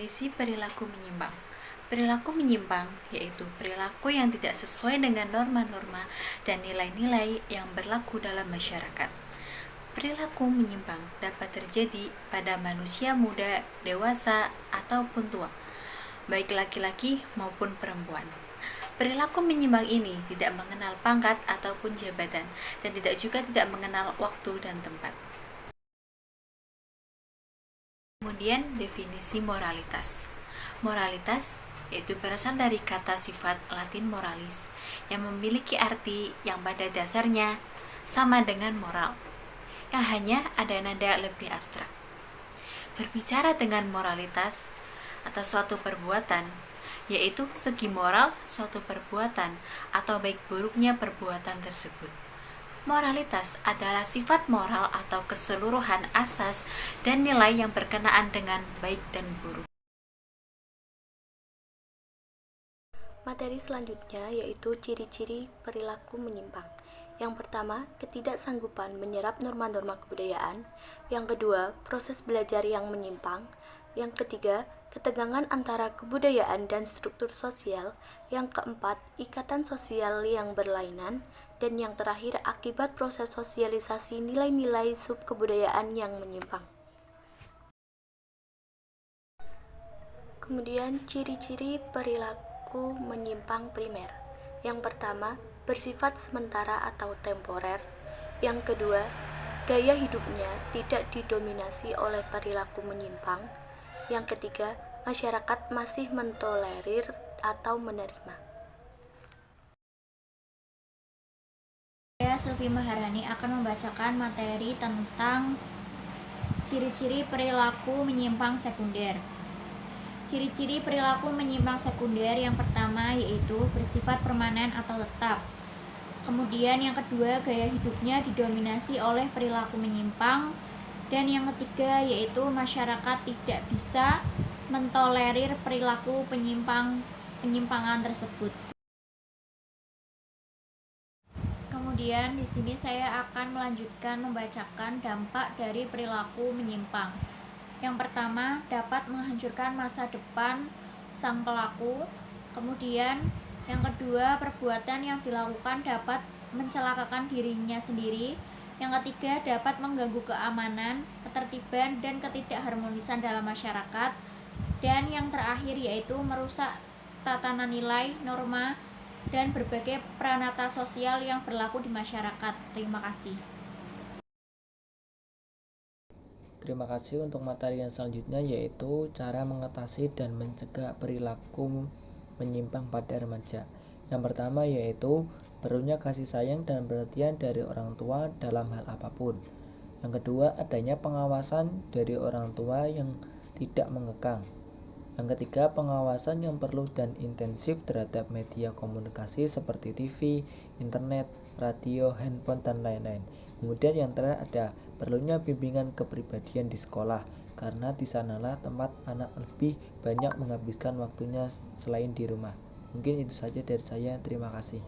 Definisi perilaku menyimpang. Perilaku menyimpang yaitu perilaku yang tidak sesuai dengan norma-norma dan nilai-nilai yang berlaku dalam masyarakat. Perilaku menyimpang dapat terjadi pada manusia muda, dewasa, ataupun tua, baik laki-laki maupun perempuan. Perilaku menyimpang ini tidak mengenal pangkat ataupun jabatan dan tidak mengenal waktu dan tempat. Kemudian definisi moralitas. Moralitas yaitu berasal dari kata sifat Latin moralis yang memiliki arti yang pada dasarnya sama dengan moral, yang hanya ada nada lebih abstrak. Berbicara dengan moralitas atas suatu perbuatan, yaitu segi moral suatu perbuatan atau baik buruknya perbuatan tersebut. Moralitas adalah sifat moral atau keseluruhan asas dan nilai yang berkenaan dengan baik dan buruk. Materi selanjutnya yaitu ciri-ciri perilaku menyimpang. Yang pertama, ketidaksanggupan menyerap norma-norma kebudayaan. Yang kedua, proses belajar yang menyimpang. Yang ketiga, ketegangan antara kebudayaan dan struktur sosial. Yang keempat, ikatan sosial yang berlainan. Dan yang terakhir, akibat proses sosialisasi nilai-nilai subkebudayaan yang menyimpang. Kemudian, ciri-ciri perilaku menyimpang primer. Yang pertama, bersifat sementara atau temporer. Yang kedua, gaya hidupnya tidak didominasi oleh perilaku menyimpang. Yang ketiga, masyarakat masih mentolerir atau menerima. Saya Selvi Maharani akan membacakan materi tentang ciri-ciri perilaku menyimpang sekunder. Ciri-ciri perilaku menyimpang sekunder yang pertama yaitu bersifat permanen atau tetap. Kemudian yang kedua, gaya hidupnya didominasi oleh perilaku menyimpang. Dan yang ketiga yaitu masyarakat tidak bisa mentolerir perilaku penyimpangan tersebut. Kemudian di sini saya akan melanjutkan membacakan dampak dari perilaku menyimpang. Yang pertama, dapat menghancurkan masa depan sang pelaku. Kemudian yang kedua, perbuatan yang dilakukan dapat mencelakakan dirinya sendiri. Yang ketiga, dapat mengganggu keamanan, ketertiban, dan ketidakharmonisan dalam masyarakat. Dan yang terakhir yaitu merusak tatanan nilai, norma, dan berbagai pranata sosial yang berlaku di masyarakat. Terima kasih. Terima kasih untuk materi yang selanjutnya yaitu cara mengatasi dan mencegah perilaku menyimpang pada remaja. Yang pertama yaitu perlunya kasih sayang dan perhatian dari orang tua dalam hal apapun. Yang kedua, adanya pengawasan dari orang tua yang tidak mengekang. Yang ketiga, pengawasan yang perlu dan intensif terhadap media komunikasi seperti TV, internet, radio, handphone, dan lain-lain. Kemudian yang terakhir ada perlunya bimbingan kepribadian di sekolah, karena di sanalah tempat anak lebih banyak menghabiskan waktunya selain di rumah. Mungkin itu saja dari saya, terima kasih.